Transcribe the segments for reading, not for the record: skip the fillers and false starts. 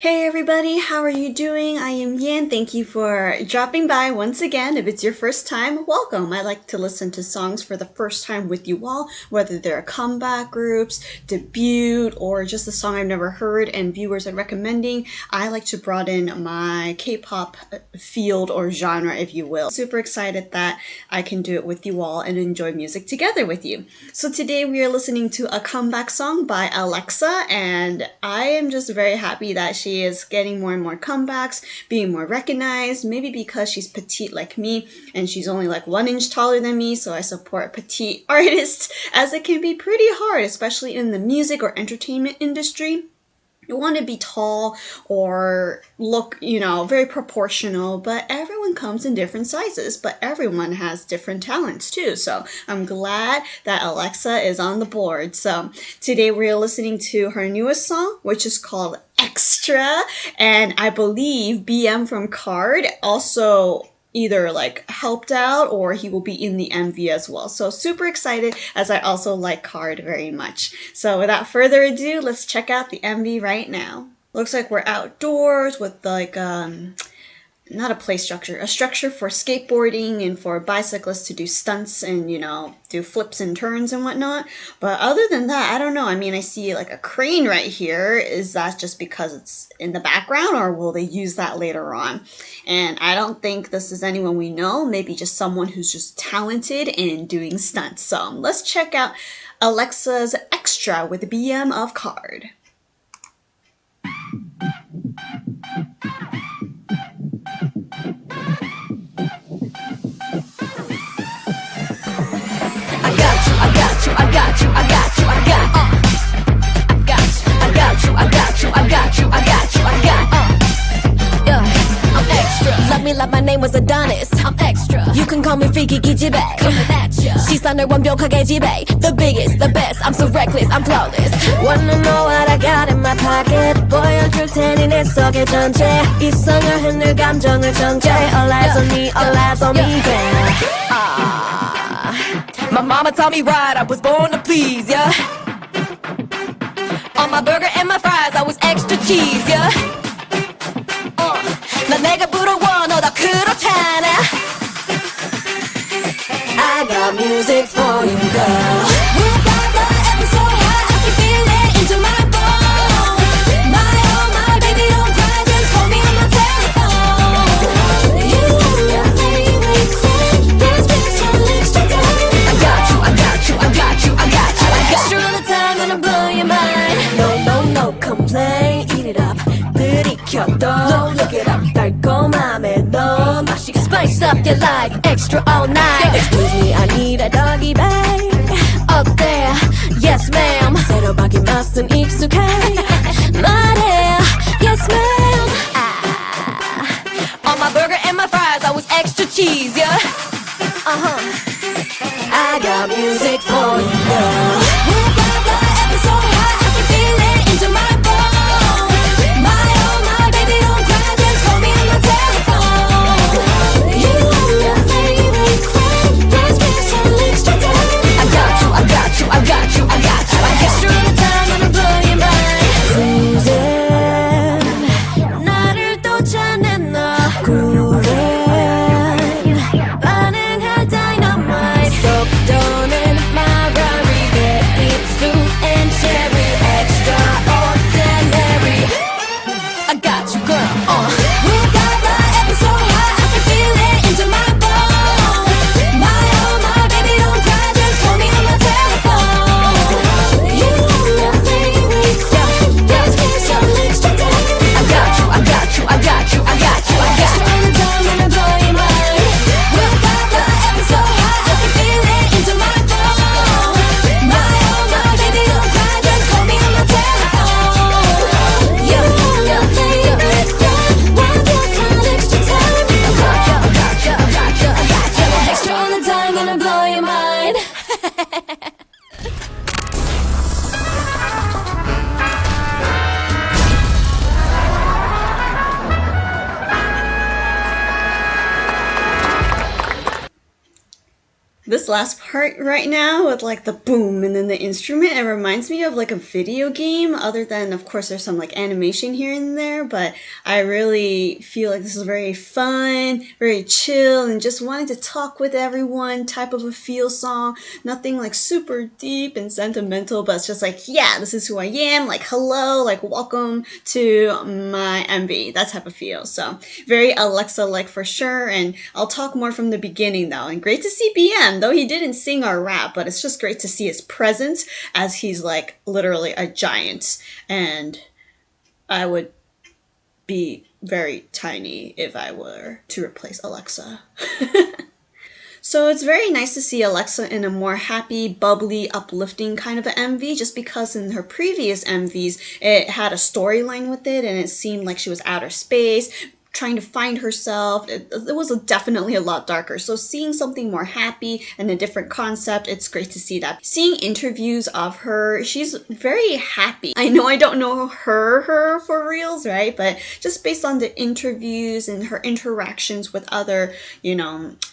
Hey everybody, how are you doing? I am Yan. Thank you for dropping by once again. If it's your first time, welcome. I like to listen to songs for the first time with you all, whether they're comeback groups, debut, or just a song I've never heard and viewers are recommending. I like to broaden my K-pop field or genre, if you will. Super excited that I can do it with you all and enjoy music together with you. So today we are listening to a comeback song by AleXa, and I am just very happy that she is getting more and more comebacks, being more recognized, maybe because she's petite like me and she's only like 1 inch taller than me, so I support petite artists, as it can be pretty hard, especially in the music or entertainment industry. You want to be tall or look, very proportional, but everyone comes in different sizes, but everyone has different talents too. So I'm glad that AleXa is on the board. So today we're listening to her newest song, which is called Xtra, and I believe BM from Card also either helped out or he will be in the MV as well. So super excited, as I also like Card very much. So without further ado, let's check out the MV right now. Looks like we're outdoors with not a play structure, a structure for skateboarding and for bicyclists to do stunts and, do flips and turns and whatnot. But other than that, I don't know. I mean, I see a crane right here. Is that just because it's in the background, or will they use that later on? And I don't think this is anyone we know, maybe just someone who's just talented in doing stunts. So let's check out AleXa's Xtra with the BM of Card. Like my name was Adonis. I'm extra. You can call me freaky 기집애. Coming at ya. 시선을 완벽하게 지배. The biggest, the best. I'm so reckless, I'm flawless. Wanna know what I got in my pocket? 보여줄 테니 내 속의 전체. 이성을 흔들 감정을 정제. All eyes on me, all eyes on me, yeah. My mama taught me right, I was born to please, yeah. On my burger and my fries, I was extra cheese, yeah. 난 내가 부러워 너다 그렇잖아. I got music for you, girl. Move up the episode high, I can feel it into my bones. My oh my baby, don't cry, just call me on my telephone. You are my favorite queen, dance with some extra time. I got you, I got you, I got you, I got you. I got extra all the time, gonna blow your mind. No complain, eat it up. 들이켜도 look it up. 달콤함에 너 맛이 spice up your life extra all night. Excuse me, I need a doggy bag. 어때? Yes ma'am. 새로 바뀐 맛은 익숙해. 말해. Yes ma'am. On my burger and my fries I was extra cheese, yeah. I got music for you, girl. Move up the episode high, I can feel it into my bones. My oh my baby, don't cry, just call me on my telephone. You are my favorite queen, dance with some extra time. I got you, I got you, I got you, I got you. I extra all the time, gonna blow your mind. This last part right now with like the boom and then the instrument, it reminds me of like a video game, other than of course there's some like animation here and there, but I really feel like this is very fun, very chill, and just wanted to talk with everyone type of a feel song. Nothing like super deep and sentimental, but it's just like, yeah, this is who I am, like hello, like welcome to my MV, that type of feel. So very AleXa like for sure, and I'll talk more from the beginning though. And great to see BM, though he didn't sing or rap, but it's just great to see his presence as he's like literally a giant, and I would be very tiny if I were to replace AleXa. So it's very nice to see AleXa in a more happy, bubbly, uplifting kind of an MV, just because in her previous MVs, it had a storyline with it and it seemed like she was outer space, trying to find herself. It was definitely a lot darker. So seeing something more happy and a different concept, it's great to see that. Seeing interviews of her, she's very happy. I know I don't know her for reals, right? But just based on the interviews and her interactions with other,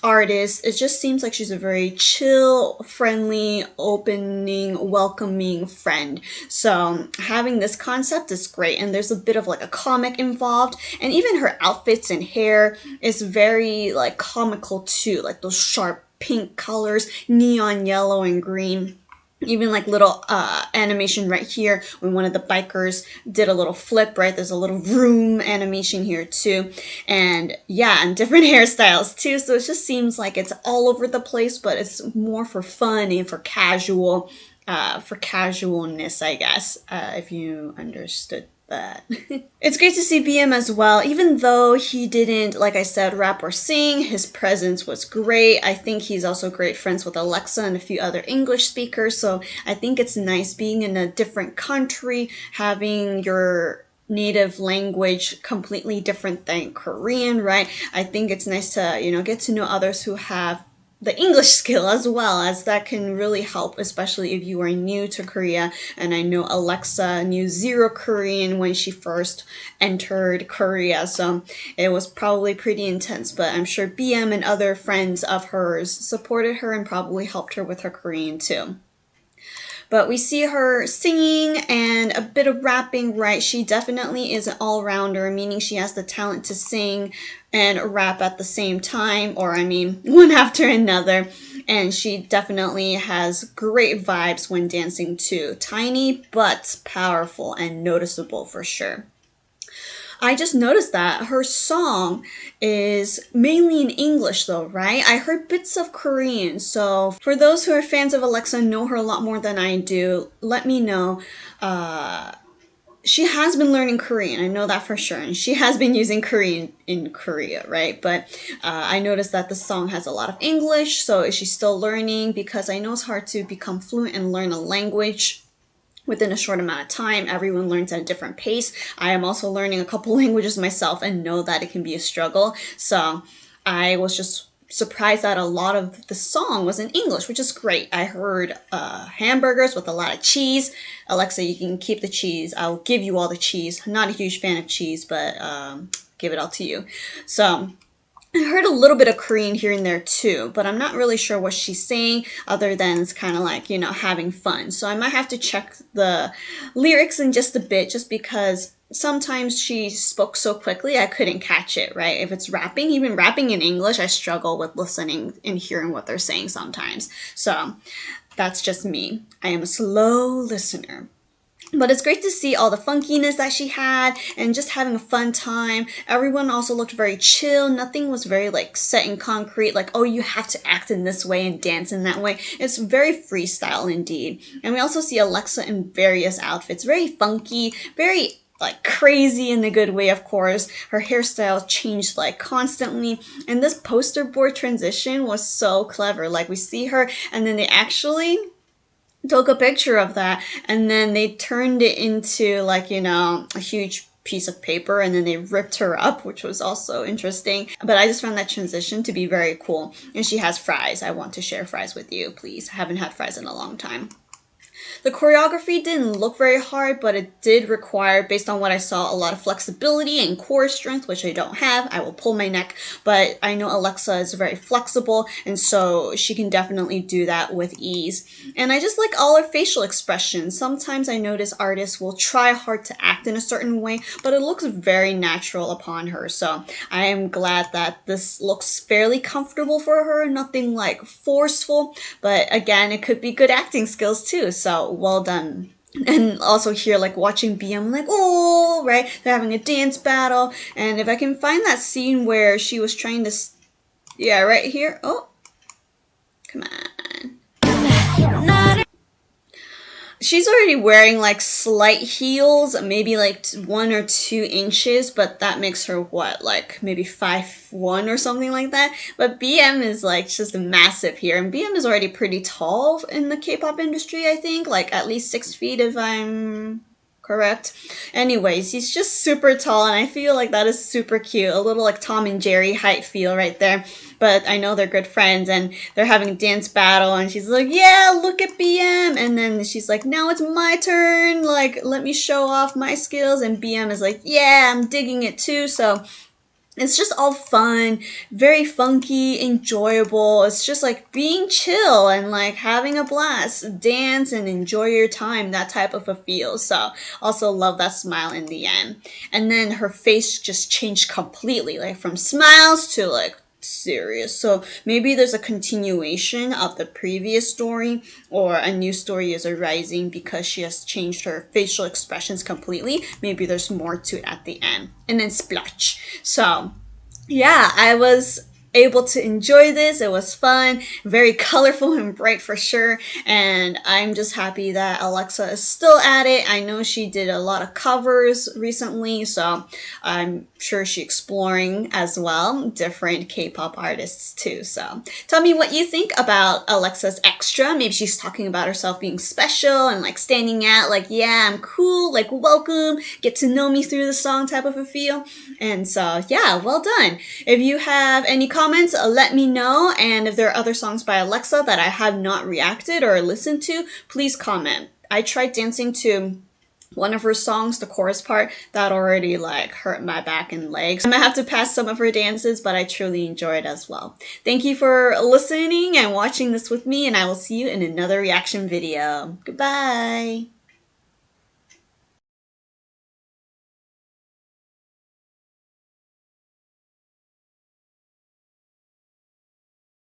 artists, it just seems like she's a very chill, friendly, opening, welcoming friend. So having this concept is great. And there's a bit of like a comic involved, and even her outfits and hair is very like comical too, like those sharp pink colors, neon yellow and green. Even like little animation right here when one of the bikers did a little flip, right? There's a little vroom animation here too. And yeah, and different hairstyles too. So it just seems like it's all over the place, but it's more for fun and for casual, for casualness, I guess, if you understood that. It's great to see BM as well. Even though he didn't, like I said, rap or sing, his presence was great. I think he's also great friends with AleXa and a few other English speakers. So I think it's nice being in a different country, having your native language completely different than Korean, right? I think it's nice to, get to know others who have the English skill as well, as that can really help, especially if you are new to Korea. And I know AleXa knew zero Korean when she first entered Korea, so it was probably pretty intense, but I'm sure BM and other friends of hers supported her and probably helped her with her Korean too. But we see her singing and a bit of rapping, right? She definitely is an all-rounder, meaning she has the talent to sing and rap at the same time, or one after another. And she definitely has great vibes when dancing too. Tiny, but powerful and noticeable for sure. I just noticed that her song is mainly in English though, right? I heard bits of Korean, so for those who are fans of AleXa, know her a lot more than I do, let me know. She has been learning Korean, I know that for sure, and she has been using Korean in Korea, right? But I noticed that the song has a lot of English, so is she still learning? Because I know it's hard to become fluent and learn a language within a short amount of time. Everyone learns at a different pace. I am also learning a couple languages myself and know that it can be a struggle. So I was just surprised that a lot of the song was in English, which is great. I heard hamburgers with a lot of cheese. AleXa, you can keep the cheese. I'll give you all the cheese. I'm not a huge fan of cheese, but give it all to you. So I heard a little bit of Korean here and there too, but I'm not really sure what she's saying other than it's kind of like, having fun. So I might have to check the lyrics in just a bit, just because sometimes she spoke so quickly I couldn't catch it, right? If it's rapping, even rapping in English, I struggle with listening and hearing what they're saying sometimes. So that's just me. I am a slow listener. But it's great to see all the funkiness that she had and just having a fun time. Everyone also looked very chill. Nothing was very set in concrete, like, oh, you have to act in this way and dance in that way. It's very freestyle indeed. And we also see AleXa in various outfits. Very funky, very crazy in a good way, of course. Her hairstyle changed constantly. And this poster board transition was so clever. We see her and then they actually took a picture of that and then they turned it into a huge piece of paper and then they ripped her up, which was also interesting. But I just found that transition to be very cool. And she has fries. I want to share fries with you, please. I haven't had fries in a long time. The choreography didn't look very hard, but it did require, based on what I saw, a lot of flexibility and core strength, which I don't have. I will pull my neck, but I know AleXa is very flexible, and so she can definitely do that with ease. And I just like all her facial expressions. Sometimes I notice artists will try hard to act in a certain way, but it looks very natural upon her. So I am glad that this looks fairly comfortable for her, nothing like forceful, but again, it could be good acting skills too. So well done. And also here, like watching BM, like, oh, right, they're having a dance battle. And if I can find that scene where she was trying to, yeah, right here. Oh, come on. She's already wearing like slight heels, maybe like 1 or 2 inches, but that makes her what, like maybe 5'1" or something like that. But BM is like just massive here, and BM is already pretty tall in the K-pop industry, I think, like at least 6 feet if I'm correct. Anyways, he's just super tall, and I feel like that is super cute. A little like Tom and Jerry height feel right there. But I know they're good friends, and they're having a dance battle, and she's like, yeah, look at BM. And then she's like, now it's my turn. Like, let me show off my skills. And BM is like, yeah, I'm digging it too. So it's just all fun, very funky, enjoyable. It's just like being chill and like having a blast. Dance and enjoy your time, that type of a feel. So also love that smile in the end. And then her face just changed completely, like from smiles to like serious. So maybe there's a continuation of the previous story, or a new story is arising because she has changed her facial expressions completely. Maybe there's more to it at the end. And then splotch. So yeah, I was able to enjoy this. It was fun, very colorful and bright for sure, and I'm just happy that AleXa is still at it. I know she did a lot of covers recently, so I'm sure she's exploring as well different K-pop artists too. So tell me what you think about AleXa's Xtra. Maybe she's talking about herself being special and like standing out, like, yeah, I'm cool, like, welcome, get to know me through the song type of a feel. And so yeah, well done. If you have any comments, let me know. And if there are other songs by AleXa that I have not reacted or listened to, please comment. I tried dancing to one of her songs, the chorus part, that already like hurt my back and legs. I might have to pass some of her dances, but I truly enjoyed it as well. Thank you for listening and watching this with me, and I will see you in another reaction video. Goodbye!